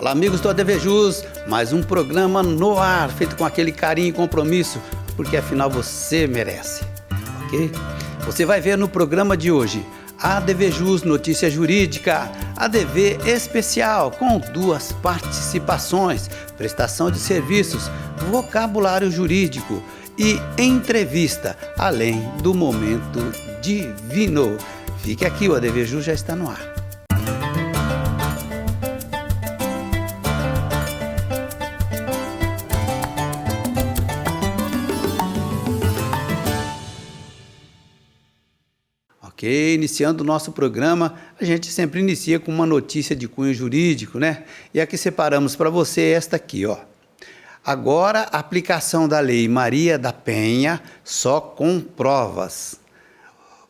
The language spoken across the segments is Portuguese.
Olá, amigos do ADVJus, mais um programa no ar, feito com aquele carinho e compromisso, porque afinal você merece, ok? Você vai ver no programa de hoje ADVJus Notícia Jurídica, ADV Especial, com 2 participações, prestação de serviços, vocabulário jurídico e entrevista, além do momento divino. Fique aqui, o ADVJus já está no ar. Ok, iniciando o nosso programa, a gente sempre inicia com uma notícia de cunho jurídico, né? E aqui separamos para você esta aqui, ó. Agora, a aplicação da Lei Maria da Penha só com provas.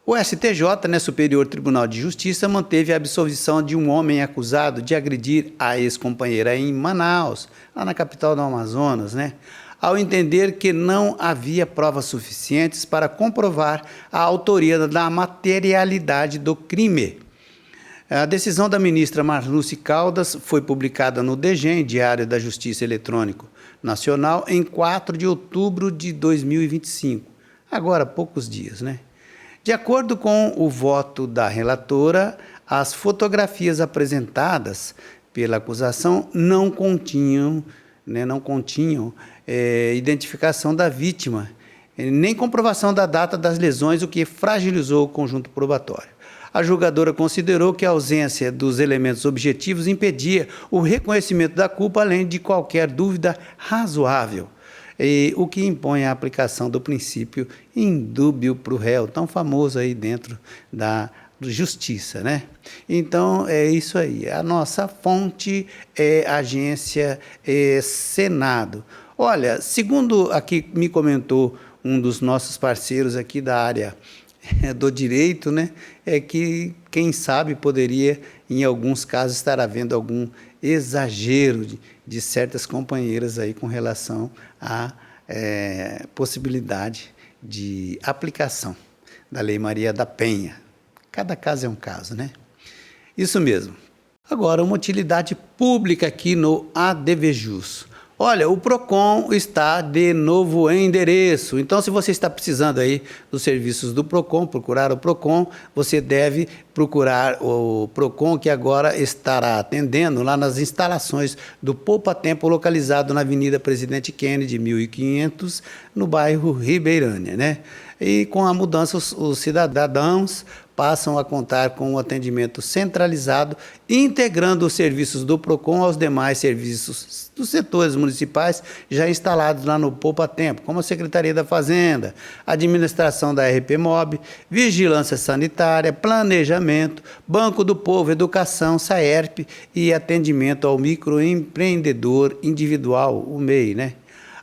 O STJ, né, Superior Tribunal de Justiça, manteve a absolvição de um homem acusado de agredir a ex-companheira em Manaus, lá na capital do Amazonas, né? Ao entender que não havia provas suficientes para comprovar a autoria da materialidade do crime. A decisão da ministra Marluce Caldas foi publicada no DGEM, Diário da Justiça Eletrônico Nacional, em 4 de outubro de 2025. Agora, há poucos dias, né? De acordo com o voto da relatora, as fotografias apresentadas pela acusação não continham identificação da vítima, nem comprovação da data das lesões, o que fragilizou o conjunto probatório. A julgadora considerou que a ausência dos elementos objetivos impedia o reconhecimento da culpa, além de qualquer dúvida razoável, o que impõe a aplicação do princípio indúbio pro réu, tão famoso aí dentro da Justiça, né? Então, é isso aí. A nossa fonte é a agência Senado. Olha, segundo aqui me comentou um dos nossos parceiros aqui da área do direito, né? É que, quem sabe, poderia, em alguns casos, estar havendo algum exagero de certas companheiras aí com relação à possibilidade de aplicação da Lei Maria da Penha. Cada caso é um caso, né? Isso mesmo. Agora, uma utilidade pública aqui no ADVJus. Olha, o PROCON está de novo endereço. Então, se você está precisando aí dos serviços do PROCON, procurar o PROCON, você deve procurar o PROCON, que agora estará atendendo lá nas instalações do Poupa Tempo, localizado na Avenida Presidente Kennedy, 1500, no bairro Ribeirânia, né? E com a mudança, os cidadãos passam a contar com um atendimento centralizado, integrando os serviços do PROCON aos demais serviços dos setores municipais já instalados lá no Poupa Tempo, como a Secretaria da Fazenda, administração da RPMOB, vigilância sanitária, planejamento, Banco do Povo, educação, SAERP e atendimento ao microempreendedor individual, o MEI, né?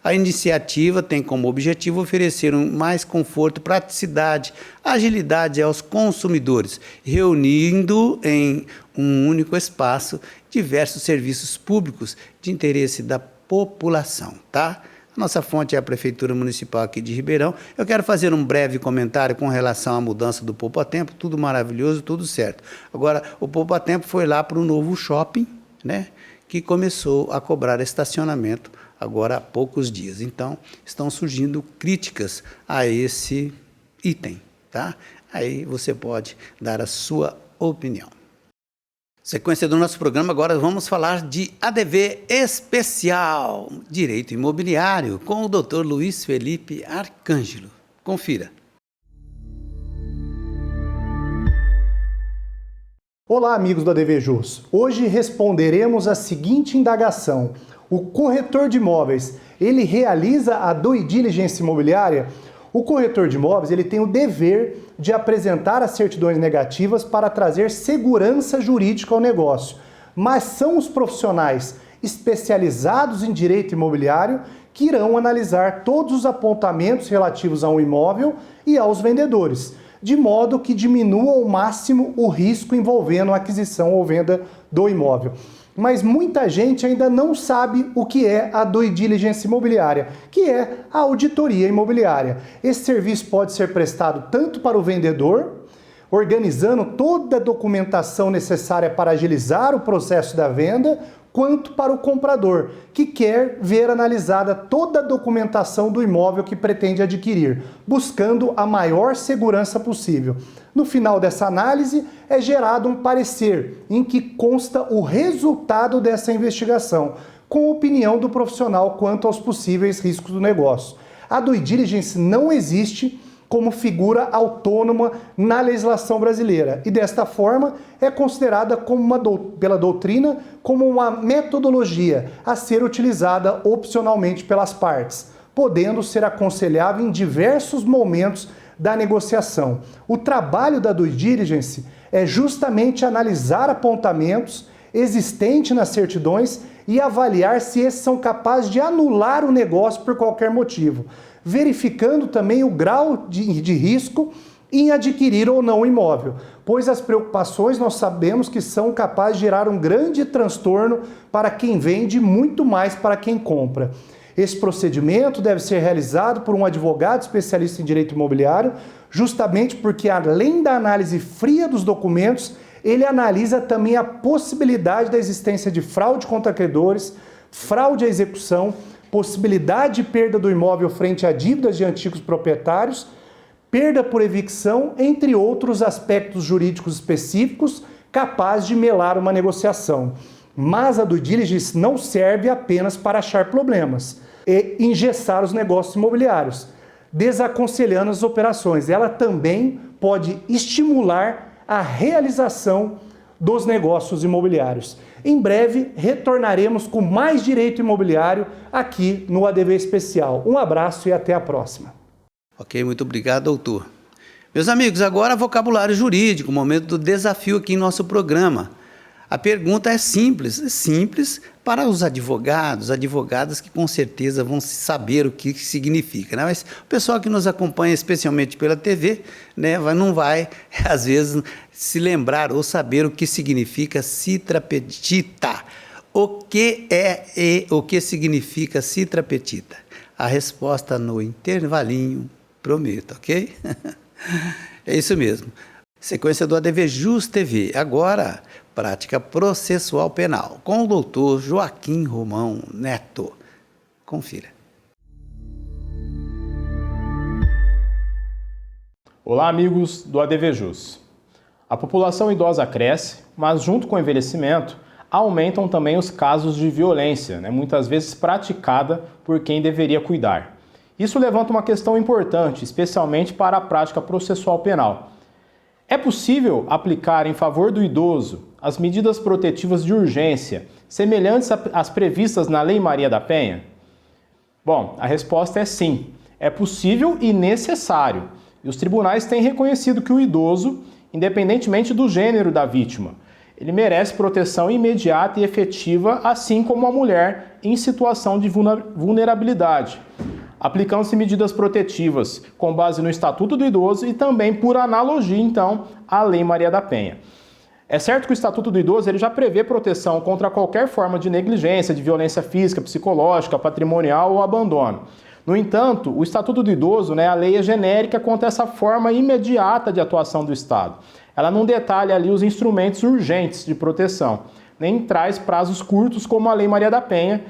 A iniciativa tem como objetivo oferecer mais conforto, praticidade, agilidade aos consumidores, reunindo em um único espaço diversos serviços públicos de interesse da população, tá? A nossa fonte é a Prefeitura Municipal aqui de Ribeirão. Eu quero fazer um breve comentário com relação à mudança do Poupa Tempo, tudo maravilhoso, tudo certo. Agora, o Poupa Tempo foi lá para o novo shopping, né, que começou a cobrar estacionamento agora há poucos dias. Então, estão surgindo críticas a esse item, tá? Aí você pode dar a sua opinião. Sequência do nosso programa, agora vamos falar de ADV Especial, Direito Imobiliário, com o Dr. Luiz Felipe Arcângelo. Confira. Olá, amigos do ADVJus. Hoje responderemos a seguinte indagação. O corretor de imóveis, ele realiza a due diligence imobiliária? O corretor de imóveis, ele tem o dever de apresentar as certidões negativas para trazer segurança jurídica ao negócio. Mas são os profissionais especializados em direito imobiliário que irão analisar todos os apontamentos relativos a um imóvel e aos vendedores, de modo que diminua ao máximo o risco envolvendo a aquisição ou venda do imóvel. Mas muita gente ainda não sabe o que é a due diligence imobiliária, que é a auditoria imobiliária. Esse serviço pode ser prestado tanto para o vendedor, organizando toda a documentação necessária para agilizar o processo da venda, quanto para o comprador, que quer ver analisada toda a documentação do imóvel que pretende adquirir, buscando a maior segurança possível. No final dessa análise, é gerado um parecer em que consta o resultado dessa investigação, com a opinião do profissional quanto aos possíveis riscos do negócio. A due diligence não existe como figura autônoma na legislação brasileira e, desta forma, é considerada como pela doutrina como uma metodologia a ser utilizada opcionalmente pelas partes, podendo ser aconselhável em diversos momentos da negociação. O trabalho da due diligence é justamente analisar apontamentos existentes nas certidões e avaliar se esses são capazes de anular o negócio por qualquer motivo, verificando também o grau de risco em adquirir ou não o imóvel, pois as preocupações nós sabemos que são capazes de gerar um grande transtorno para quem vende e muito mais para quem compra. Esse procedimento deve ser realizado por um advogado especialista em direito imobiliário, justamente porque, além da análise fria dos documentos, ele analisa também a possibilidade da existência de fraude contra credores, fraude à execução, possibilidade de perda do imóvel frente a dívidas de antigos proprietários, perda por evicção, entre outros aspectos jurídicos específicos capazes de melar uma negociação. Mas a due diligence não serve apenas para achar problemas e engessar os negócios imobiliários, desaconselhando as operações. Ela também pode estimular a realização dos negócios imobiliários. Em breve, retornaremos com mais direito imobiliário aqui no ADV Especial. Um abraço e até a próxima. Ok, muito obrigado, doutor. Meus amigos, agora vocabulário jurídico, momento do desafio aqui em nosso programa. A pergunta é simples para os advogados, advogadas que com certeza vão saber o que significa, né? Mas o pessoal que nos acompanha, especialmente pela TV, né, não vai, às vezes, se lembrar ou saber o que significa citra petita. O que significa citra petita? A resposta no intervalinho, prometo, ok? É isso mesmo. Sequência do ADV Jus TV. Agora, prática processual penal, com o doutor Joaquim Romão Neto. Confira. Olá, amigos do ADV Jus. A população idosa cresce, mas junto com o envelhecimento, aumentam também os casos de violência, muitas vezes praticada por quem deveria cuidar. Isso levanta uma questão importante, especialmente para a prática processual penal. É possível aplicar em favor do idoso as medidas protetivas de urgência, semelhantes às previstas na Lei Maria da Penha? Bom, a resposta é sim. É possível e necessário. E os tribunais têm reconhecido que o idoso, independentemente do gênero da vítima, ele merece proteção imediata e efetiva, assim como a mulher em situação de vulnerabilidade, aplicando-se medidas protetivas com base no Estatuto do Idoso e também, por analogia, então, à Lei Maria da Penha. É certo que o Estatuto do Idoso ele já prevê proteção contra qualquer forma de negligência, de violência física, psicológica, patrimonial ou abandono. No entanto, o Estatuto do Idoso, a lei é genérica quanto a essa forma imediata de atuação do Estado. Ela não detalha ali os instrumentos urgentes de proteção, nem traz prazos curtos como a Lei Maria da Penha,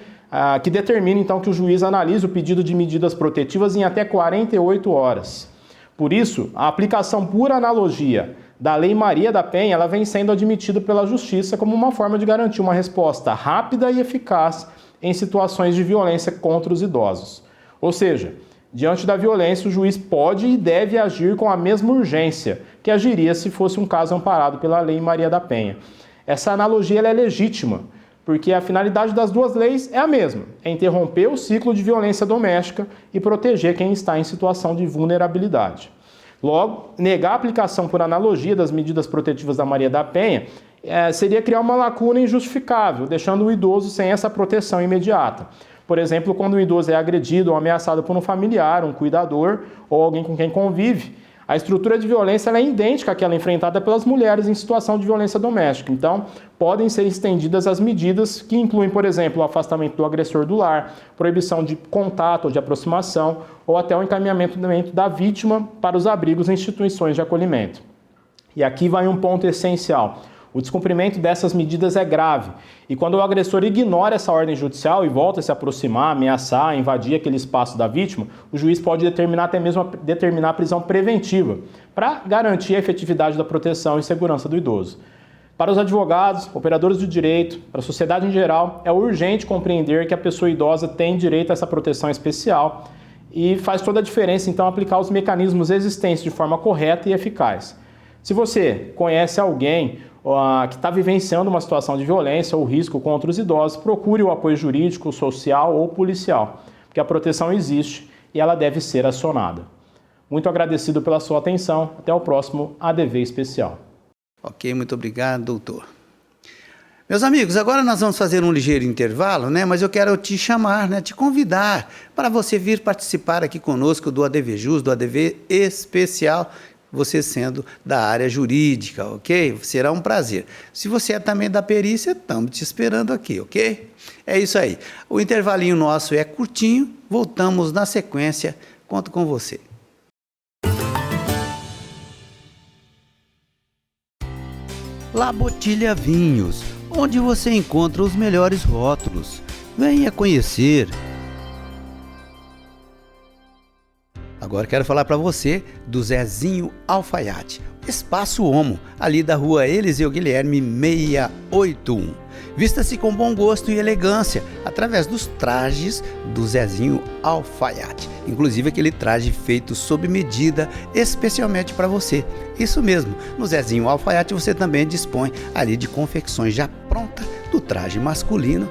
que determina então que o juiz analise o pedido de medidas protetivas em até 48 horas. Por isso, a aplicação por analogia da Lei Maria da Penha, ela vem sendo admitida pela Justiça como uma forma de garantir uma resposta rápida e eficaz em situações de violência contra os idosos. Ou seja, diante da violência, o juiz pode e deve agir com a mesma urgência que agiria se fosse um caso amparado pela Lei Maria da Penha. Essa analogia ela é legítima, porque a finalidade das duas leis é a mesma, é interromper o ciclo de violência doméstica e proteger quem está em situação de vulnerabilidade. Logo, negar a aplicação por analogia das medidas protetivas da Maria da Penha seria criar uma lacuna injustificável, deixando o idoso sem essa proteção imediata. Por exemplo, quando o idoso é agredido ou ameaçado por um familiar, um cuidador ou alguém com quem convive, a estrutura de violência ela é idêntica àquela enfrentada pelas mulheres em situação de violência doméstica. Então, podem ser estendidas as medidas que incluem, por exemplo, o afastamento do agressor do lar, proibição de contato ou de aproximação, ou até o encaminhamento da vítima para os abrigos e instituições de acolhimento. E aqui vai um ponto essencial. O descumprimento dessas medidas é grave. E quando o agressor ignora essa ordem judicial e volta a se aproximar, ameaçar, invadir aquele espaço da vítima, o juiz pode até mesmo determinar a prisão preventiva para garantir a efetividade da proteção e segurança do idoso. Para os advogados, operadores do direito, para a sociedade em geral, é urgente compreender que a pessoa idosa tem direito a essa proteção especial e faz toda a diferença, então, aplicar os mecanismos existentes de forma correta e eficaz. Se você conhece alguém que está vivenciando uma situação de violência ou risco contra os idosos, procure o apoio jurídico, social ou policial, porque a proteção existe e ela deve ser acionada. Muito agradecido pela sua atenção. Até o próximo ADV Especial. Ok, muito obrigado, doutor. Meus amigos, agora nós vamos fazer um ligeiro intervalo, né? Mas eu quero te chamar, né? Te convidar para você vir participar aqui conosco do ADVJus, do ADV Especial, você sendo da área jurídica, ok? Será um prazer. Se você é também da perícia, estamos te esperando aqui, ok? É isso aí. O intervalinho nosso é curtinho, voltamos na sequência. Conto com você. La Botilha Vinhos, onde você encontra os melhores rótulos. Venha conhecer. Agora quero falar para você do Zezinho Alfaiate, Espaço Homo, ali da rua Eliseu Guilherme 681. Vista-se com bom gosto e elegância através dos trajes do Zezinho Alfaiate. Inclusive aquele traje feito sob medida especialmente para você. Isso mesmo, no Zezinho Alfaiate você também dispõe ali de confecções já prontas do traje masculino,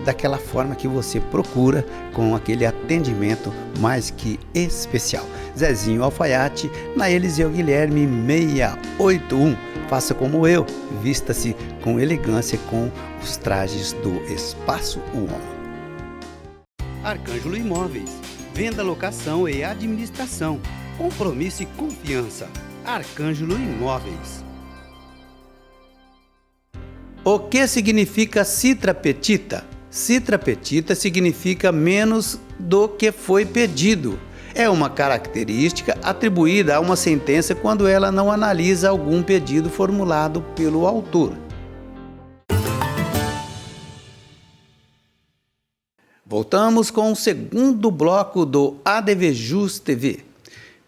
daquela forma que você procura, com aquele atendimento mais que especial. Zezinho Alfaiate, na Eliseu Guilherme 681. Faça como eu, vista-se com elegância com os trajes do Espaço Uon. Arcângelo Imóveis, venda, locação e administração, compromisso e confiança. Arcângelo Imóveis. O que significa citra petita? Citra petita significa menos do que foi pedido. É uma característica atribuída a uma sentença quando ela não analisa algum pedido formulado pelo autor. Voltamos com o segundo bloco do ADVJus TV.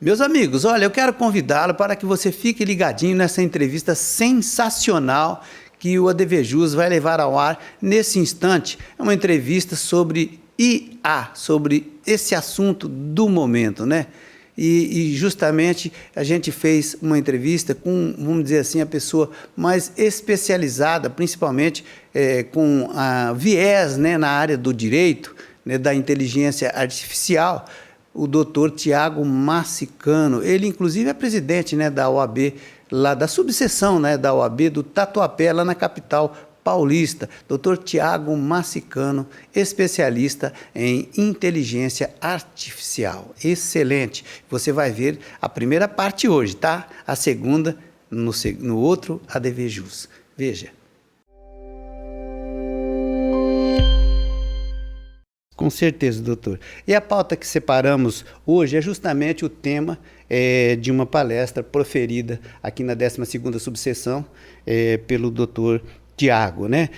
Meus amigos, olha, eu quero convidá-lo para que você fique ligadinho nessa entrevista sensacional que o ADVJus vai levar ao ar nesse instante. É uma entrevista sobre IA, sobre esse assunto do momento, né? E justamente a gente fez uma entrevista com, vamos dizer assim, a pessoa mais especializada, principalmente com viés, né, na área do direito, né, da inteligência artificial, o doutor Tiago Massicano. Ele, inclusive, é presidente, né, da OAB, lá da subseção, né, da OAB do Tatuapé, lá na capital paulista. Dr. Tiago Massicano, especialista em inteligência artificial. Excelente. Você vai ver a primeira parte hoje, tá? A segunda no outro ADVJus. Veja. Com certeza, doutor. E a pauta que separamos hoje é justamente o tema de uma palestra proferida aqui na 12ª subseção pelo doutor Tiago, né?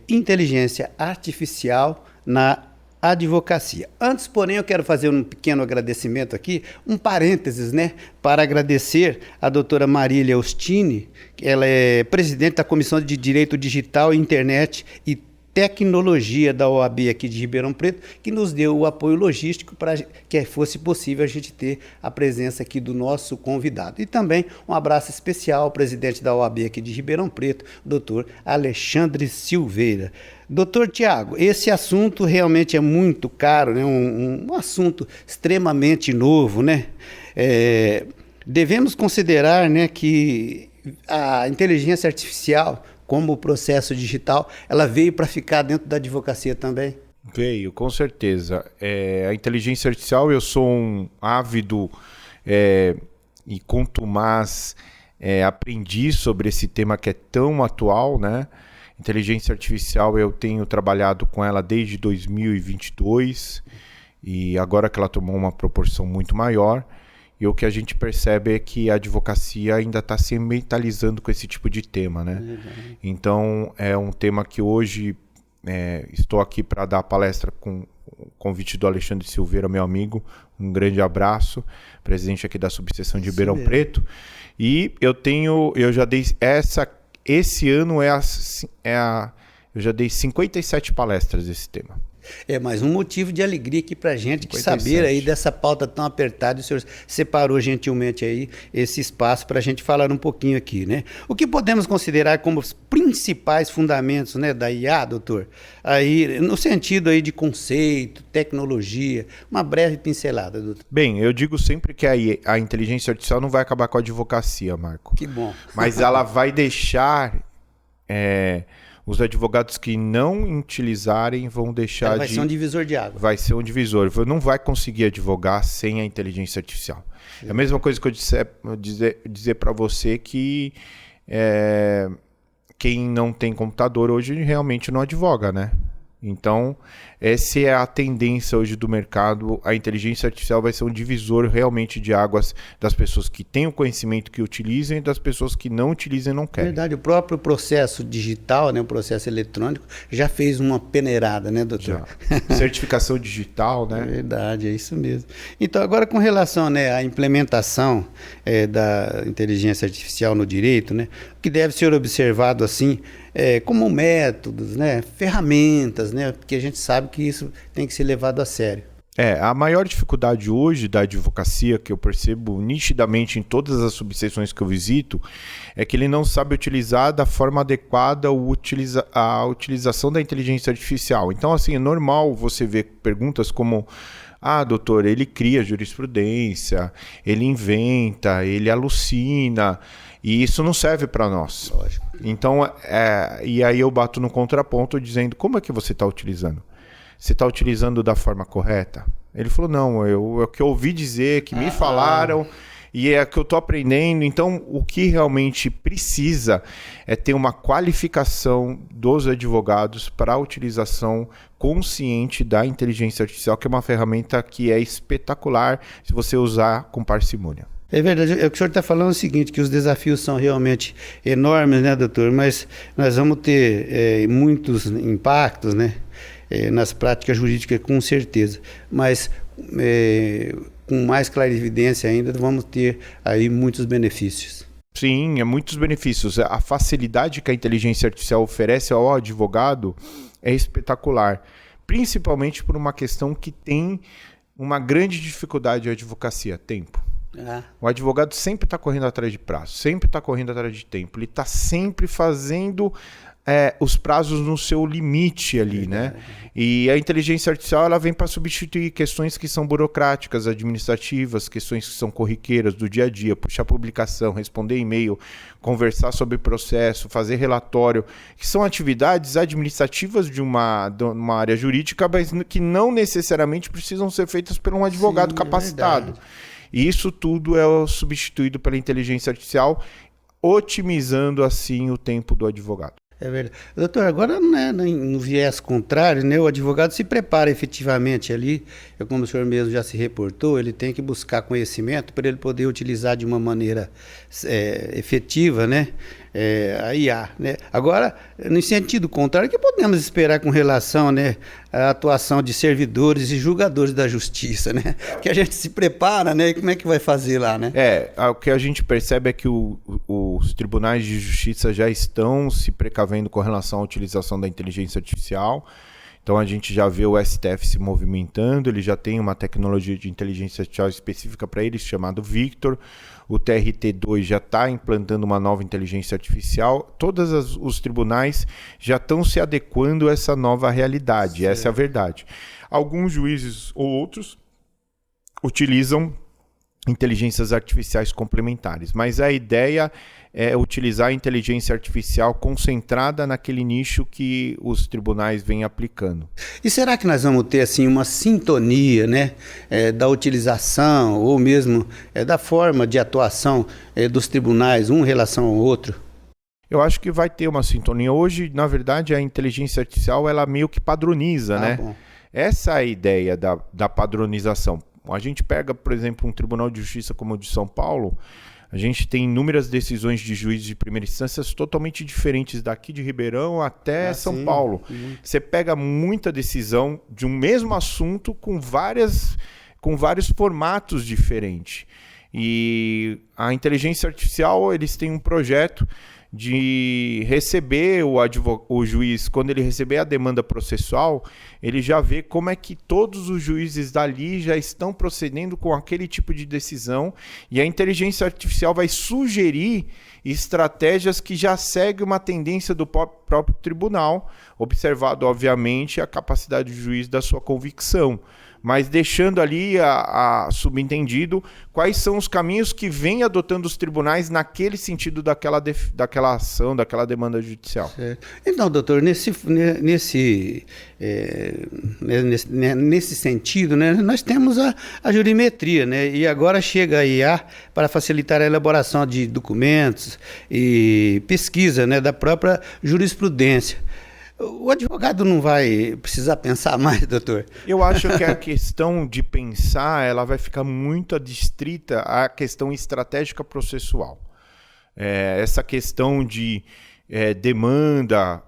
Inteligência artificial na advocacia. Antes, porém, eu quero fazer um pequeno agradecimento aqui, um parênteses, né? Para agradecer a doutora Marília Ostini, ela é presidente da Comissão de Direito Digital, Internet e Tecnologia da OAB aqui de Ribeirão Preto, que nos deu o apoio logístico para que fosse possível a gente ter a presença aqui do nosso convidado. E também um abraço especial ao presidente da OAB aqui de Ribeirão Preto, doutor Alexandre Silveira. Doutor Tiago, esse assunto realmente é muito caro, né? Um assunto extremamente novo, né? Devemos considerar, né, que a inteligência artificial, como o processo digital, ela veio para ficar dentro da advocacia também? Veio, com certeza. A inteligência artificial, eu sou um ávido e contumaz aprendiz sobre esse tema que é tão atual, né? Inteligência artificial, eu tenho trabalhado com ela desde 2022 e agora que ela tomou uma proporção muito maior. E o que a gente percebe é que a advocacia ainda está se mentalizando com esse tipo de tema, né? Então, é um tema que hoje estou aqui para dar palestra com o convite do Alexandre Silveira, meu amigo. Um grande abraço, presidente aqui da subseção de Ribeirão Preto. E eu já dei esse ano eu já dei 57 palestras desse tema. É mais um motivo de alegria aqui pra gente, que 57. saber aí dessa pauta tão apertada, o senhor separou gentilmente aí esse espaço para a gente falar um pouquinho aqui, né? O que podemos considerar como os principais fundamentos, né, da IA, doutor? Aí, no sentido aí de conceito, tecnologia, uma breve pincelada, doutor. Bem, eu digo sempre que a inteligência artificial não vai acabar com a advocacia, Marco. Que bom. Mas ela vai deixar... os advogados que não utilizarem vão deixar Ela vai ser um divisor de água. Vai ser um divisor. Você não vai conseguir advogar sem a inteligência artificial. É a mesma coisa que eu dizer para você que quem não tem computador hoje realmente não advoga, né? Então, essa é a tendência hoje do mercado. A inteligência artificial vai ser um divisor realmente de águas das pessoas que têm o conhecimento que utilizem e das pessoas que não utilizam e não querem. Verdade, o próprio processo digital, né, o processo eletrônico, já fez uma peneirada, né, doutor? Já. Certificação digital, né? Verdade, é isso mesmo. Então, agora com relação, né, à implementação da inteligência artificial no direito, né, o que deve ser observado assim, como métodos, né, ferramentas, né, porque a gente sabe que isso tem que ser levado a sério. A maior dificuldade hoje da advocacia, que eu percebo nitidamente em todas as subseções que eu visito, é que ele não sabe utilizar da forma adequada a utilização da inteligência artificial. Então, assim, é normal você ver perguntas como: doutor, ele cria jurisprudência, ele inventa, ele alucina, e isso não serve para nós. Lógico. Então, e aí eu bato no contraponto dizendo: como é que você está utilizando? Você está utilizando da forma correta? Ele falou: não, é o que eu ouvi dizer, que me falaram, e é que eu estou aprendendo. Então, o que realmente precisa é ter uma qualificação dos advogados para a utilização consciente da inteligência artificial, que é uma ferramenta que é espetacular se você usar com parcimônia. É verdade, o que o senhor está falando é o seguinte, que os desafios são realmente enormes, né, doutor? Mas nós vamos ter muitos impactos, né, nas práticas jurídicas, com certeza. Mas com mais clarividência ainda, vamos ter aí muitos benefícios. Sim, muitos benefícios. A facilidade que a inteligência artificial oferece ao advogado é espetacular, principalmente por uma questão que tem uma grande dificuldade de advocacia: tempo. O advogado sempre está correndo atrás de prazo, sempre está correndo atrás de tempo, ele está sempre fazendo os prazos no seu limite ali, né? E a inteligência artificial ela vem para substituir questões que são burocráticas, administrativas, questões que são corriqueiras do dia a dia: puxar publicação, responder e-mail, conversar sobre processo, fazer relatório, que são atividades administrativas de uma área jurídica, mas que não necessariamente precisam ser feitas por um advogado capacitado. E isso tudo é substituído pela inteligência artificial, otimizando assim o tempo do advogado. É verdade. Doutor, agora no viés contrário, né, o advogado se prepara efetivamente ali, como o senhor mesmo já se reportou, ele tem que buscar conhecimento para ele poder utilizar de uma maneira efetiva, né, a IA. Né? Agora, no sentido contrário, o que podemos esperar com relação, né, à atuação de servidores e julgadores da justiça, né? Que a gente se prepara, né, e como é que vai fazer lá, né? O que a gente percebe é que os tribunais de justiça já estão se precavendo com relação à utilização da inteligência artificial. Então a gente já vê o STF se movimentando, ele já tem uma tecnologia de inteligência artificial específica para eles, chamado Victor. O TRT2 já está implantando uma nova inteligência artificial. Todos os tribunais já estão se adequando a essa nova realidade, essa é a verdade. Alguns juízes ou outros utilizam inteligências artificiais complementares, mas a ideia é utilizar a inteligência artificial concentrada naquele nicho que os tribunais vêm aplicando. E será que nós vamos ter assim uma sintonia, né, da utilização ou mesmo da forma de atuação dos tribunais, um em relação ao outro? Eu acho que vai ter uma sintonia. Hoje, na verdade, a inteligência artificial ela meio que padroniza, né? Bom. Essa é a ideia da padronização. A gente pega, por exemplo, um Tribunal de Justiça como o de São Paulo, a gente tem inúmeras decisões de juízes de primeira instância totalmente diferentes daqui de Ribeirão até São Paulo. Você pega muita decisão de um mesmo assunto com vários formatos diferentes. E a inteligência artificial, eles têm um projeto de receber o juiz, quando ele receber a demanda processual, ele já vê como é que todos os juízes dali já estão procedendo com aquele tipo de decisão, e a inteligência artificial vai sugerir estratégias que já seguem uma tendência do próprio tribunal, observado, obviamente, a capacidade do juiz da sua convicção, mas deixando ali a subentendido quais são os caminhos que vêm adotando os tribunais naquele sentido daquela ação, daquela demanda judicial. Certo. Então, doutor, nesse sentido, né, nós temos a jurimetria, né, e agora chega a IA para facilitar a elaboração de documentos e pesquisa, né, da própria jurisprudência. O advogado não vai precisar pensar mais, doutor? Eu acho que a questão de pensar, ela vai ficar muito adstrita à questão estratégica processual. Essa questão de demanda,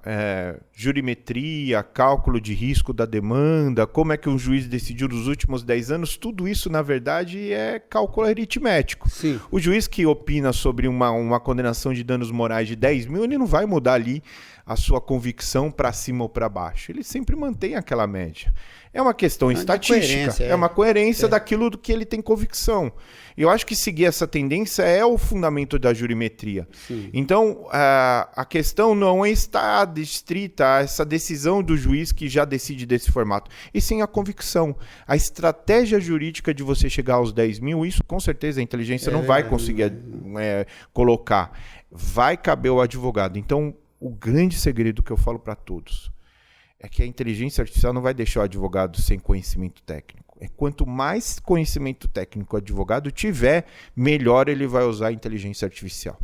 jurimetria, cálculo de risco da demanda, como é que um juiz decidiu nos últimos 10 anos, tudo isso, na verdade, é cálculo aritmético. Sim. O juiz que opina sobre uma condenação de danos morais de 10 mil, ele não vai mudar ali a sua convicção para cima ou para baixo. Ele sempre mantém aquela média. É uma questão estatística, é uma coerência daquilo do que ele tem convicção. E eu acho que seguir essa tendência é o fundamento da jurimetria. Sim. Então, a questão não está adstrita a essa decisão do juiz que já decide desse formato, e sim a convicção. A estratégia jurídica de você chegar aos 10 mil, isso com certeza a inteligência não vai conseguir colocar. Vai caber ao advogado. Então, o grande segredo que eu falo para todos é que a inteligência artificial não vai deixar o advogado sem conhecimento técnico. Quanto mais conhecimento técnico o advogado tiver, melhor ele vai usar a inteligência artificial.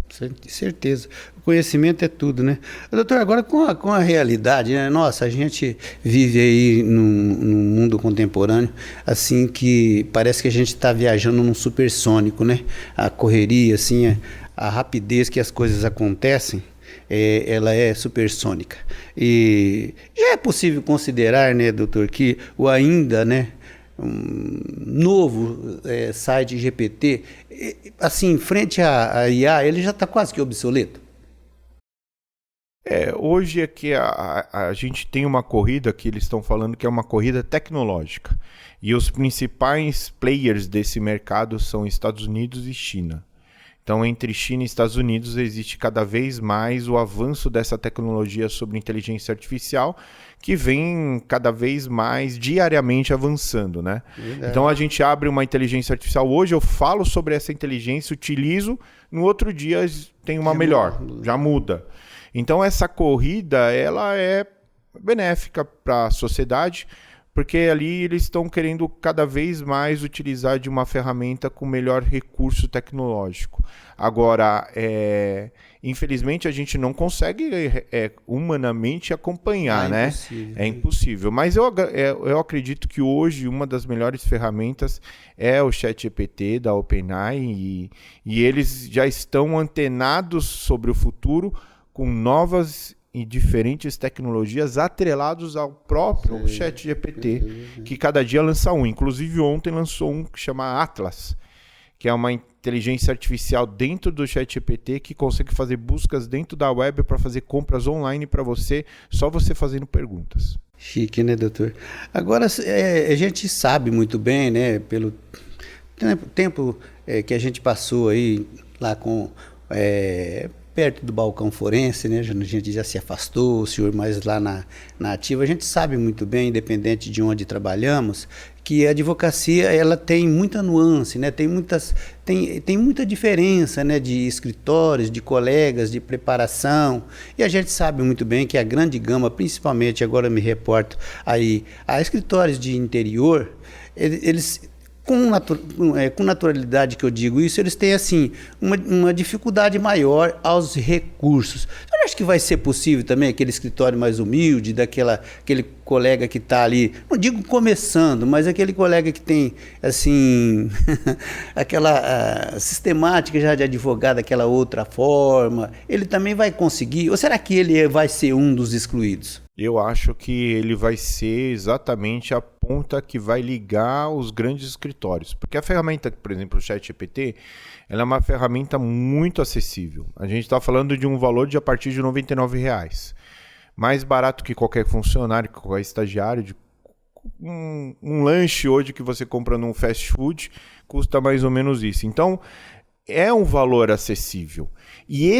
Certeza. O conhecimento é tudo, né? Doutor, agora com a realidade, né? Nossa, a gente vive aí num mundo contemporâneo, assim, que parece que a gente está viajando num supersônico, né? A correria, assim, a rapidez que as coisas acontecem, ela é supersônica. E já é possível considerar, né, doutor, que o ainda, né, novo site GPT, assim, frente à IA, ele já está quase que obsoleto? Hoje é que a gente tem uma corrida que eles estão falando que é uma corrida tecnológica. E os principais players desse mercado são Estados Unidos e China. Então, entre China e Estados Unidos, existe cada vez mais o avanço dessa tecnologia sobre inteligência artificial, que vem cada vez mais diariamente avançando, né? Então, a gente abre uma inteligência artificial. Hoje eu falo sobre essa inteligência, utilizo, no outro dia tem uma melhor, já muda. Então, essa corrida, ela é benéfica para a sociedade, porque ali eles estão querendo cada vez mais utilizar de uma ferramenta com melhor recurso tecnológico. Agora, infelizmente, a gente não consegue humanamente acompanhar, né? É impossível. Mas eu acredito que hoje uma das melhores ferramentas é o ChatGPT da OpenAI e eles já estão antenados sobre o futuro com novas e diferentes tecnologias atrelados ao próprio ChatGPT, que cada dia lança um. Inclusive, ontem lançou um que chama Atlas, que é uma inteligência artificial dentro do ChatGPT que consegue fazer buscas dentro da web para fazer compras online para você, só você fazendo perguntas. Chique, né, doutor? Agora, a gente sabe muito bem, né, pelo tempo que a gente passou aí lá com... perto do balcão forense, né? A gente já se afastou, o senhor mais lá na ativa. A gente sabe muito bem, independente de onde trabalhamos, que a advocacia ela tem muita nuance, né? Tem muita diferença, né? De escritórios, de colegas, de preparação. E a gente sabe muito bem que a grande gama, principalmente agora me reporto aí, a escritórios de interior, eles com naturalidade que eu digo isso, eles têm assim uma dificuldade maior aos recursos. Você acha que vai ser possível também aquele escritório mais humilde, aquele colega que está ali, não digo começando, mas aquele colega que tem assim aquela sistemática já de advogado, aquela outra forma, ele também vai conseguir? Ou será que ele vai ser um dos excluídos? Eu acho que ele vai ser exatamente a ponta que vai ligar os grandes escritórios. Porque a ferramenta, por exemplo, o ChatGPT, ela é uma ferramenta muito acessível. A gente está falando de um valor de a partir de R$ 99,00. Mais barato que qualquer funcionário, que qualquer estagiário. Um lanche hoje que você compra num fast food custa mais ou menos isso. Então, é um valor acessível. E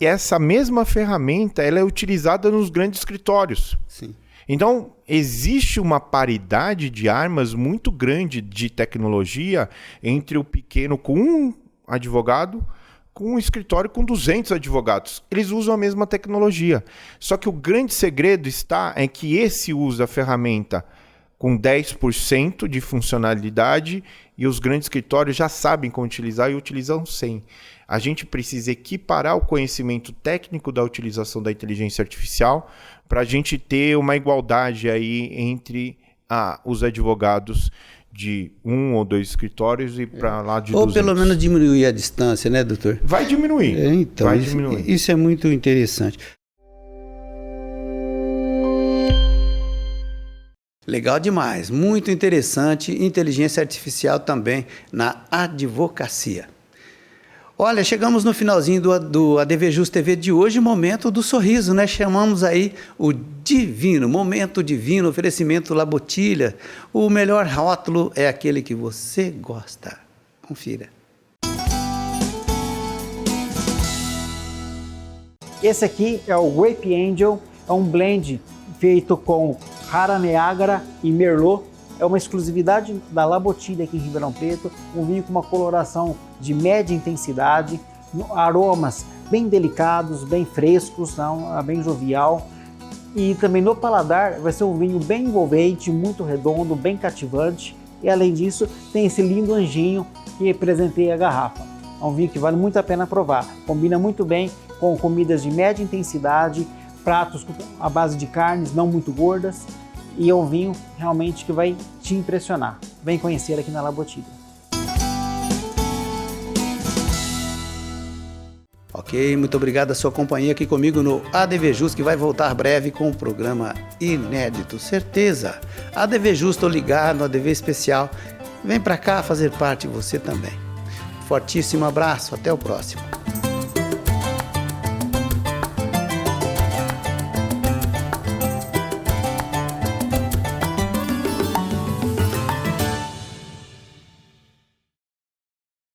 essa mesma ferramenta ela é utilizada nos grandes escritórios. Sim. Então, existe uma paridade de armas muito grande de tecnologia entre o pequeno com um advogado com um escritório com 200 advogados. Eles usam a mesma tecnologia. Só que o grande segredo é que esse usa a ferramenta com 10% de funcionalidade e os grandes escritórios já sabem como utilizar e utilizam 100%. A gente precisa equiparar o conhecimento técnico da utilização da inteligência artificial para a gente ter uma igualdade aí entre os advogados de 1 ou 2 escritórios e para lá de 200. Ou pelo menos diminuir a distância, né, doutor? Vai diminuir. Então, vai diminuir. Isso é muito interessante. Legal demais, muito interessante, inteligência artificial também na advocacia. Olha, chegamos no finalzinho do ADVJus TV de hoje, momento do sorriso, né? Chamamos aí o divino, momento divino, oferecimento La Botilha. O melhor rótulo é aquele que você gosta. Confira. Esse aqui é o Grape Angel, é um blend feito com Rara Niágara e Merlot. É uma exclusividade da La Botilha aqui em Ribeirão Preto, um vinho com uma coloração de média intensidade, aromas bem delicados, bem frescos, bem jovial. E também no paladar vai ser um vinho bem envolvente, muito redondo, bem cativante. E além disso tem esse lindo anjinho que representei a garrafa. É um vinho que vale muito a pena provar, combina muito bem com comidas de média intensidade, pratos à base de carnes não muito gordas. E é um vinho realmente que vai te impressionar. Vem conhecer aqui na La Botilha. Ok, muito obrigado a sua companhia aqui comigo no ADVJus, que vai voltar breve com um programa inédito, certeza. ADVJus, estou ligado, ADV especial. Vem para cá fazer parte você também. Fortíssimo abraço, até o próximo.